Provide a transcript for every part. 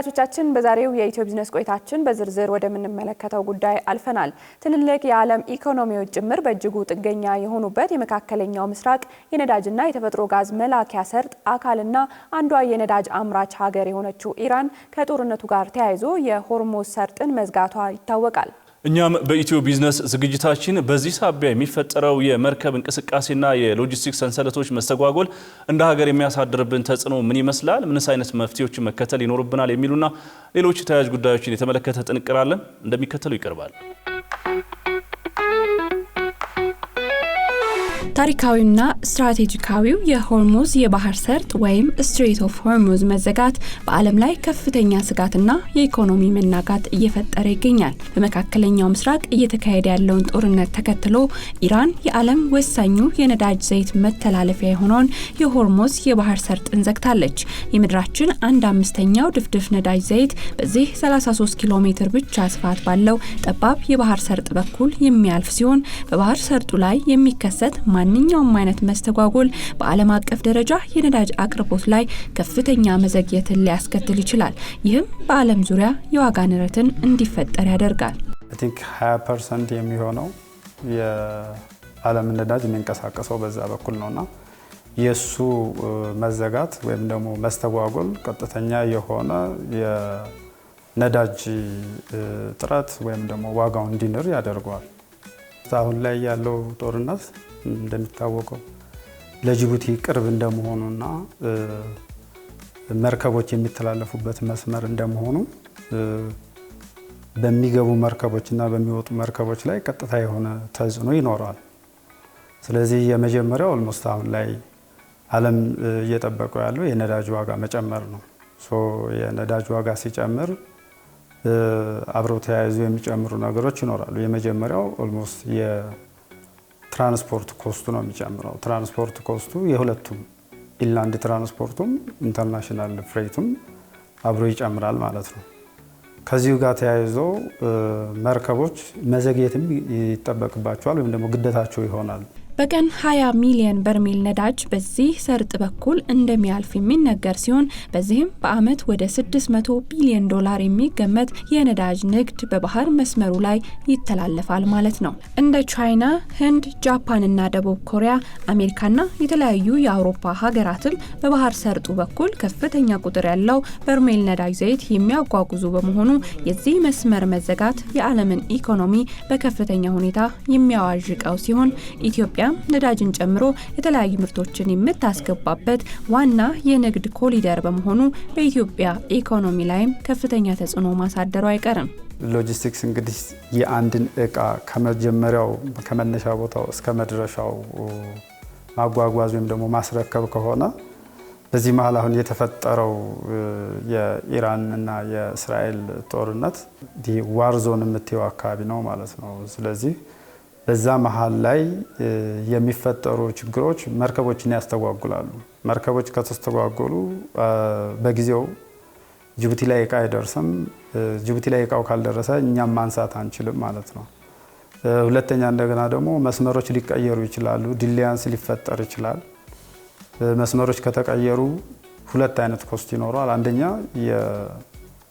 ተመልካቾቻችን በዛሬው የኢትዮ ቢዝነስ ቆይታችን በዝርዝር ወደምንመለከተው ጉዳይ አልፈናል። ትልልቅ የዓለም ኢኮኖሚዎች ጭምር በእጅጉ ጥገኛ የሆኑበት የመካከለኛው ምስራቅ የነዳጅና የተፈጥሮ ጋዝ መላኪያ ሰርጥ አካልና አንዷ የነዳጅ አምራች ሀገር የሆነችው ኢራን ከጦርነቱ ጋር ተያይዞ የሆርሙዝ ሰርጥን መዝጋቷ ይታወቃል። እኛም በኢትዮ ቢዝነስ ዝግጅታችን በዚህ ሳቢያ የሚፈጠረው የመርከብ እንቅስቃሴና የሎጂስቲክስ ሰንሰለቶች መስተጓጎል እንደ ሀገር የሚያሳድርብን ተጽዕኖ ምን ይመስላል፣ ምንስ አይነት መፍትሄዎችን መከተል ይኖርብናል የሚሉና ሌሎች ተያያዥ ጉዳዮችን የተመለከተ ጥንቅር አለን፣ እንደሚከተለው ይቀርባል። ታሪካዊና ስትራቴጂካዊው የሆርሙዝ የባህር ሰርጥ ወይም ስትሬት ኦፍ ሆርሙዝ መዘጋት በዓለም ላይ ከፍተኛ ስጋትና የኢኮኖሚ መናጋት እየፈጠረ ይገኛል። በመካከለኛው ምስራቅ እየተካሄደ ያለውን ጦርነት ተከትሎ ኢራን የዓለም ወሳኙ የነዳጅ ዘይት መተላለፊያ የሆነውን የሆርሙዝ የባህር ሰርጥን ዘግታለች። የምድራችን 1/5ኛው ድፍድፍ ነዳጅ ዘይት በዚህ 33 ኪሎ ሜትር ብቻ ስፋት ባለው ጠባብ የባህር ሰርጥ በኩል የሚያልፍ ሲሆን በባህር ሰርጡ ላይ የሚከሰት ማንኛውም አይነት መስተጓጎል በዓለም አቀፍ ደረጃ የነዳጅ አቅርቦት ላይ ከፍተኛ መዘግየትን ሊያስከትል ይችላል። ይህም በዓለም ዙሪያ የዋጋ ንረትን እንዲፈጠር ያደርጋል። I think 20% የሚሆነው የዓለም ነዳጅ የሚንቀሳቀሰው በዛ በኩል ነውና የሱ መዘጋት ወይም ደግሞ መስተጓጎል ቀጥተኛ የሆነ የነዳጅ ጥራት ወይም ደግሞ ዋጋው እንዲንር ያደርገዋል። አሁን ላይ ያለው ጦርነት እንደሚታወቀው ለጅቡቲ ቅርብ እንደመሆኑና መርከቦች የሚተላለፉበት መስመር እንደመሆኑ በሚገቡ መርከቦችና በሚወጡ መርከቦች ላይ ቀጥታ የሆነ ተጽዕኖ ይኖራል። ስለዚህ የመጀመሪያው ኦልሞስት አሁን ላይ ዓለም እየጠበቀው ያለው የነዳጅ ዋጋ መጨመር ነው። የነዳጅ ዋጋ ሲጨምር አብረው ተያይዞ የሚጨምሩ ነገሮች ይኖራሉ። የመጀመሪያው ኦልሞስት የትራንስፖርት ኮስቱ ነው የሚጨምረው። ትራንስፖርት ኮስቱ የሁለቱም ኢንላንድ ትራንስፖርቱም ኢንተርናሽናል ፍሬቱም አብሮ ይጨምራል ማለት ነው። ከዚሁ ጋር ተያይዞ መርከቦች መዘግየትም ይጠበቅባቸዋል ወይም ደግሞ ግዴታቸው ይሆናል። በቀን 20 ሚሊዮን በርሜል ነዳጅ በዚህ ሰርጥ በኩል እንደሚያልፍ የሚነገር ሲሆን በዚህም በአመት ወደ 600 ቢሊዮን ዶላር የሚገመት የነዳጅ ንግድ በባህር መስመሩ ላይ ይተላለፋል ማለት ነው። እንደ ቻይና፣ ህንድ፣ ጃፓንና ደቡብ ኮሪያ፣ አሜሪካና የተለያዩ የአውሮፓ ሀገራትም በባህር ሰርጡ በኩል ከፍተኛ ቁጥር ያለው በርሜል ነዳጅ ዘይት የሚያጓጉዙ በመሆኑ የዚህ መስመር መዘጋት የዓለምን ኢኮኖሚ በከፍተኛ ሁኔታ የሚያዋዥቀው ሲሆን ኢትዮጵያ ነዳጅን ጨምሮ የተለያዩ ምርቶችን የምታስገባበት ዋና የንግድ ኮሪደር በመሆኑ በኢትዮጵያ ኢኮኖሚ ላይም ከፍተኛ ተጽዕኖ ማሳደሩ አይቀርም። ሎጂስቲክስ እንግዲህ የአንድን እቃ ከመጀመሪያው ከመነሻ ቦታው እስከ መድረሻው ማጓጓዝ ወይም ደግሞ ማስረከብ ከሆነ በዚህ መሀል አሁን የተፈጠረው የኢራን እና የእስራኤል ጦርነት ዋር ዞን የምትየው አካባቢ ነው ማለት ነው። ስለዚህ በዛ መሀል ላይ የሚፈጠሩ ችግሮች መርከቦችን ያስተጓጉላሉ። መርከቦች ከተስተጓጎሉ በጊዜው ጅቡቲ ላይ እቃ አይደርስም። ጅቡቲ ላይ እቃው ካልደረሰ እኛም ማንሳት አንችልም ማለት ነው። ሁለተኛ እንደገና ደግሞ መስመሮች ሊቀየሩ ይችላሉ። ዲሊያንስ ሊፈጠር ይችላል። መስመሮች ከተቀየሩ ሁለት አይነት ኮስት ይኖረዋል። አንደኛ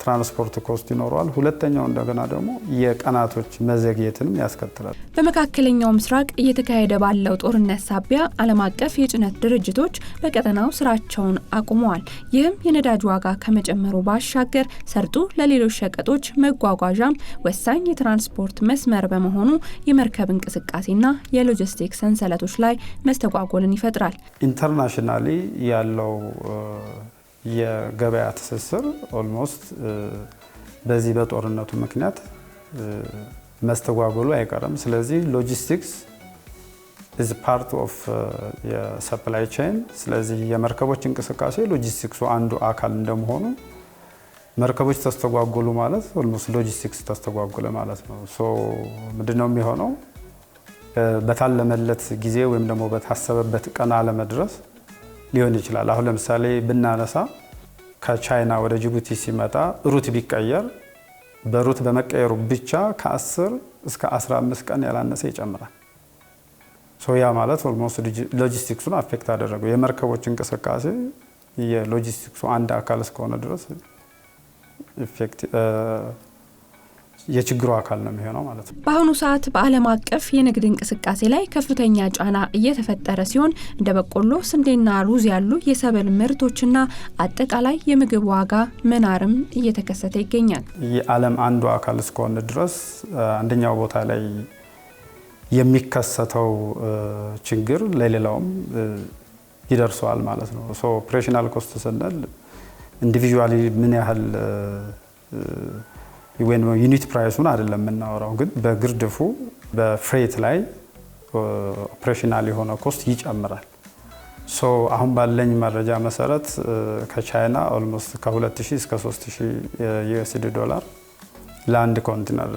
ትራንስፖርት ኮስት ይኖረዋል። ሁለተኛው እንደገና ደግሞ የቀናቶች መዘግየትንም ያስከትላል። በመካከለኛው ምስራቅ እየተካሄደ ባለው ጦርነት ሳቢያ ዓለም አቀፍ የጭነት ድርጅቶች በቀጠናው ስራቸውን አቁመዋል። ይህም የነዳጅ ዋጋ ከመጨመሩ ባሻገር ሰርጡ ለሌሎች ሸቀጦች መጓጓዣም ወሳኝ የትራንስፖርት መስመር በመሆኑ የመርከብ እንቅስቃሴና የሎጂስቲክስ ሰንሰለቶች ላይ መስተጓጎልን ይፈጥራል። ኢንተርናሽናሊ ያለው የገበያ ትስስር ኦልሞስት በዚህ በጦርነቱ ምክንያት መስተጓጎሉ አይቀርም። ስለዚህ ሎጂስቲክስ is part of የሰፕላይ ቼን። ስለዚህ የመርከቦች እንቅስቃሴ ሎጂስቲክሱ አንዱ አካል እንደመሆኑ መርከቦች ተስተጓጎሉ ማለት ኦልሞስት ሎጂስቲክስ ተስተጓጎለ ማለት ነው። ምንድነው የሚሆነው? በታለመለት ጊዜ ወይም ደግሞ በታሰበበት ቀን አለመድረስ ሊሆን ይችላል። አሁን ለምሳሌ ብናነሳ ከቻይና ወደ ጅቡቲ ሲመጣ ሩት ቢቀየር በሩት በመቀየሩ ብቻ ከ10 እስከ 15 ቀን ያላነሰ ይጨምራል። ያ ማለት ኦልሞስት ሎጂስቲክሱን አፌክት አደረገው። የመርከቦች እንቅስቃሴ የሎጂስቲክሱ አንድ አካል እስከሆነ ድረስ ኢፌክት የችግሩ አካል ነው የሚሆነው ማለት ነው። በአሁኑ ሰዓት በዓለም አቀፍ የንግድ እንቅስቃሴ ላይ ከፍተኛ ጫና እየተፈጠረ ሲሆን እንደ በቆሎ፣ ስንዴና ሩዝ ያሉ የሰብል ምርቶችና አጠቃላይ የምግብ ዋጋ መናርም እየተከሰተ ይገኛል። የዓለም አንዱ አካል እስከሆነ ድረስ አንደኛው ቦታ ላይ የሚከሰተው ችግር ለሌላውም ይደርሰዋል ማለት ነው። ሶ ኦፕሬሽናል ኮስት ስንል ኢንዲቪጁዋሊ ምን ያህል ወይም ዩኒት ፕራይሱን አይደለም የምናወራው፣ ግን በግርድፉ በፍሬት ላይ ኦፕሬሽናል የሆነ ኮስት ይጨምራል። ሶ አሁን ባለኝ መረጃ መሰረት ከቻይና ኦልሞስት ከ2000 እስከ 3000 ዩኤስዲ ዶላር ለአንድ ኮንቴነር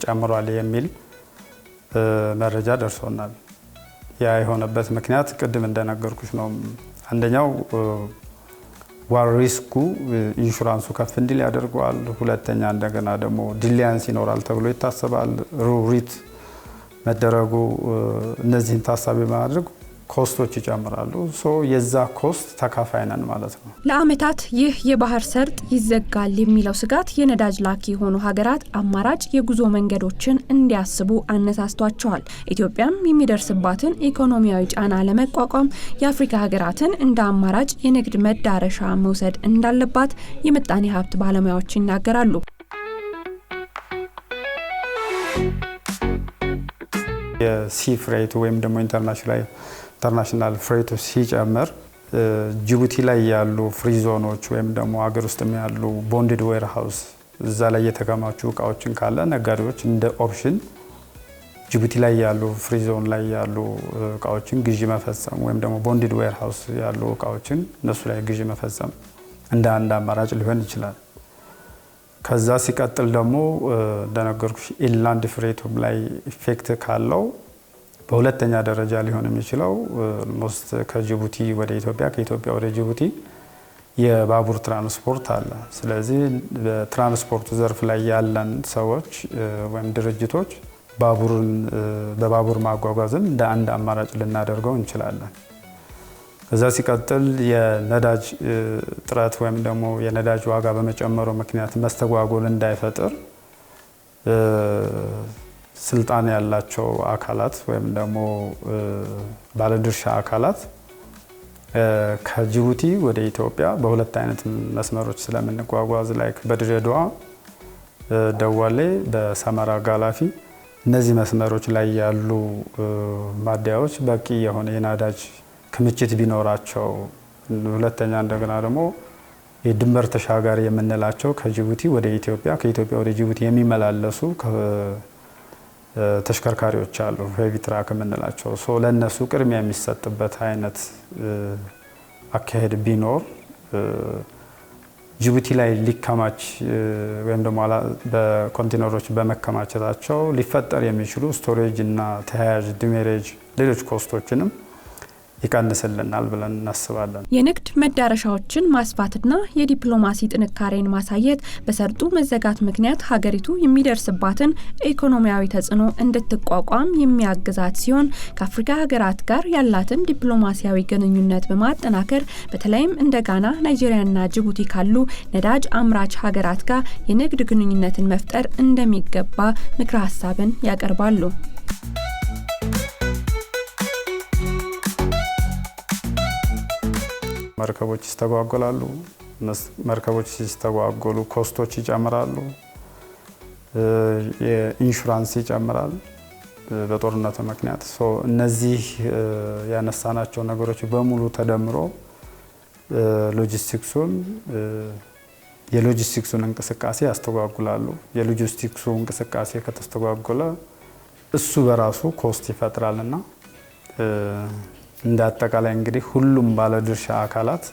ጨምሯል የሚል መረጃ ደርሶናል። ያ የሆነበት ምክንያት ቅድም እንደነገርኩሽ ነው። አንደኛው ዋር ሪስኩ ኢንሹራንሱ ከፍ እንዲል ያደርገዋል። ሁለተኛ እንደገና ደግሞ ዲሊያንስ ይኖራል ተብሎ ይታሰባል። ሩሪት መደረጉ እነዚህን ታሳቢ በማድረግ ኮስቶች ይጨምራሉ። ሶ የዛ ኮስት ተካፋይ ነን ማለት ነው። ለአመታት ይህ የባህር ሰርጥ ይዘጋል የሚለው ስጋት የነዳጅ ላኪ የሆኑ ሀገራት አማራጭ የጉዞ መንገዶችን እንዲያስቡ አነሳስቷቸዋል። ኢትዮጵያም የሚደርስባትን ኢኮኖሚያዊ ጫና ለመቋቋም የአፍሪካ ሀገራትን እንደ አማራጭ የንግድ መዳረሻ መውሰድ እንዳለባት የምጣኔ ሀብት ባለሙያዎች ይናገራሉ። የሲ ፍሬት ወይም ደግሞ ኢንተርናሽናል ፍሬቱ ሲጨምር ጅቡቲ ላይ ያሉ ፍሪ ዞኖች ወይም ደግሞ ሀገር ውስጥ ያሉ ቦንድድ ዌር ሃውስ እዛ ላይ የተከማቹ እቃዎችን ካለ ነጋዴዎች እንደ ኦፕሽን ጅቡቲ ላይ ያሉ ፍሪ ዞን ላይ ያሉ እቃዎችን ግዢ መፈጸም ወይም ደግሞ ቦንድድ ዌር ሃውስ ያሉ እቃዎችን እነሱ ላይ ግዢ መፈጸም እንደ አንድ አማራጭ ሊሆን ይችላል። ከዛ ሲቀጥል ደግሞ እንደነገርኩሽ ኢንላንድ ፍሬቱም ላይ ኢፌክት ካለው በሁለተኛ ደረጃ ሊሆን የሚችለው ኦልሞስት ከጅቡቲ ወደ ኢትዮጵያ ከኢትዮጵያ ወደ ጅቡቲ የባቡር ትራንስፖርት አለ። ስለዚህ በትራንስፖርቱ ዘርፍ ላይ ያለን ሰዎች ወይም ድርጅቶች በባቡር ማጓጓዝን እንደ አንድ አማራጭ ልናደርገው እንችላለን። ከዛ ሲቀጥል የነዳጅ ጥረት ወይም ደግሞ የነዳጅ ዋጋ በመጨመሩ ምክንያት መስተጓጎል እንዳይፈጥር ስልጣን ያላቸው አካላት ወይም ደግሞ ባለድርሻ አካላት ከጅቡቲ ወደ ኢትዮጵያ በሁለት አይነት መስመሮች ስለምንጓጓዝ ላይ በድሬዳዋ ደዋሌ፣ በሰመራ ጋላፊ እነዚህ መስመሮች ላይ ያሉ ማደያዎች በቂ የሆነ የነዳጅ ክምችት ቢኖራቸው፣ ሁለተኛ እንደገና ደግሞ የድንበር ተሻጋሪ የምንላቸው ከጅቡቲ ወደ ኢትዮጵያ ከኢትዮጵያ ወደ ጅቡቲ የሚመላለሱ ተሽከርካሪዎች አሉ፣ ሄቪ ትራክ የምንላቸው። ሶ ለነሱ ቅድሚያ የሚሰጥበት አይነት አካሄድ ቢኖር ጅቡቲ ላይ ሊከማች ወይም ደግሞ በኮንቴነሮች በመከማቸታቸው ሊፈጠር የሚችሉ ስቶሬጅ እና ተያያዥ ዲሜሬጅ ሌሎች ኮስቶችንም ይቀንስልናል ብለን እናስባለን። የንግድ መዳረሻዎችን ማስፋትና የዲፕሎማሲ ጥንካሬን ማሳየት በሰርጡ መዘጋት ምክንያት ሀገሪቱ የሚደርስባትን ኢኮኖሚያዊ ተጽዕኖ እንድትቋቋም የሚያግዛት ሲሆን ከአፍሪካ ሀገራት ጋር ያላትን ዲፕሎማሲያዊ ግንኙነት በማጠናከር በተለይም እንደ ጋና፣ ናይጄሪያና ጅቡቲ ካሉ ነዳጅ አምራች ሀገራት ጋር የንግድ ግንኙነትን መፍጠር እንደሚገባ ምክረ ሀሳብን ያቀርባሉ። መርከቦች ይስተጓጎላሉ። መርከቦች ሲስተጓጎሉ ኮስቶች ይጨምራሉ፣ የኢንሹራንስ ይጨምራል በጦርነቱ ምክንያት። እነዚህ ያነሳናቸው ነገሮች በሙሉ ተደምሮ የሎጂስቲክሱን እንቅስቃሴ ያስተጓጉላሉ። የሎጂስቲክሱ እንቅስቃሴ ከተስተጓጎለ እሱ በራሱ ኮስት ይፈጥራልና እንደ አጠቃላይ እንግዲህ ሁሉም ባለድርሻ አካላት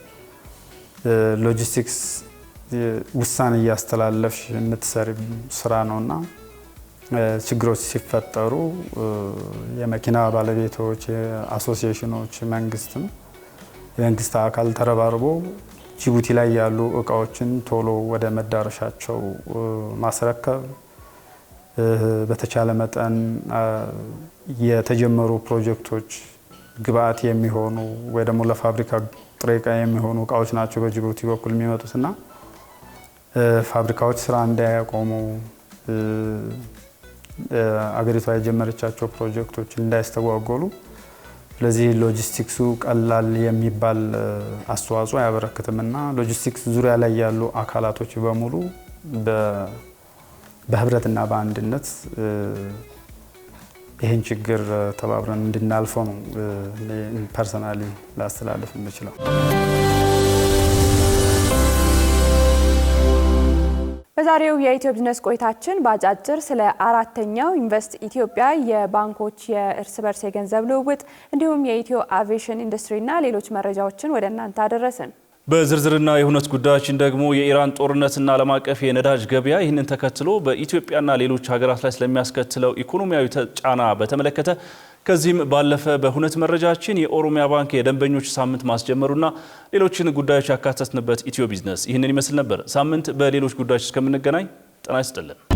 ሎጂስቲክስ ውሳኔ እያስተላለፍሽ የምትሰሪ ስራ ነውና ችግሮች ሲፈጠሩ የመኪና ባለቤቶች፣ አሶሲዬሽኖች፣ የመንግስት አካል ተረባርቦ ጅቡቲ ላይ ያሉ እቃዎችን ቶሎ ወደ መዳረሻቸው ማስረከብ፣ በተቻለ መጠን የተጀመሩ ፕሮጀክቶች ግብአት የሚሆኑ ወይ ደግሞ ለፋብሪካ ጥሬ ዕቃ የሚሆኑ እቃዎች ናቸው በጅቡቲ በኩል የሚመጡትና ፋብሪካዎች ስራ እንዳያቆሙ፣ አገሪቷ የጀመረቻቸው ፕሮጀክቶች እንዳይስተጓጎሉ፣ ስለዚህ ሎጂስቲክሱ ቀላል የሚባል አስተዋጽኦ አያበረክትምና ሎጂስቲክስ ዙሪያ ላይ ያሉ አካላቶች በሙሉ በህብረትና በአንድነት ይህን ችግር ተባብረን እንድናልፈው ነው ፐርሰናሊ ላስተላልፍ የምችለው። በዛሬው የኢትዮ ቢዝነስ ቆይታችን በአጫጭር ስለ አራተኛው ኢንቨስት ኢትዮጵያ የባንኮች የእርስ በርስ የገንዘብ ልውውጥ እንዲሁም የኢትዮ አቪዬሽን ኢንዱስትሪና ሌሎች መረጃዎችን ወደ እናንተ አደረስን። በዝርዝርና የሁነት ጉዳያችን ደግሞ የኢራን ጦርነትና ዓለም አቀፍ የነዳጅ ገበያ ይህንን ተከትሎ በኢትዮጵያና ሌሎች ሀገራት ላይ ስለሚያስከትለው ኢኮኖሚያዊ ጫና በተመለከተ ከዚህም ባለፈ በሁነት መረጃችን የኦሮሚያ ባንክ የደንበኞች ሳምንት ማስጀመሩና ሌሎችን ጉዳዮች ያካተትንበት ኢትዮ ቢዝነስ ይህንን ይመስል ነበር። ሳምንት በሌሎች ጉዳዮች እስከምንገናኝ ጤና ይስጥልን።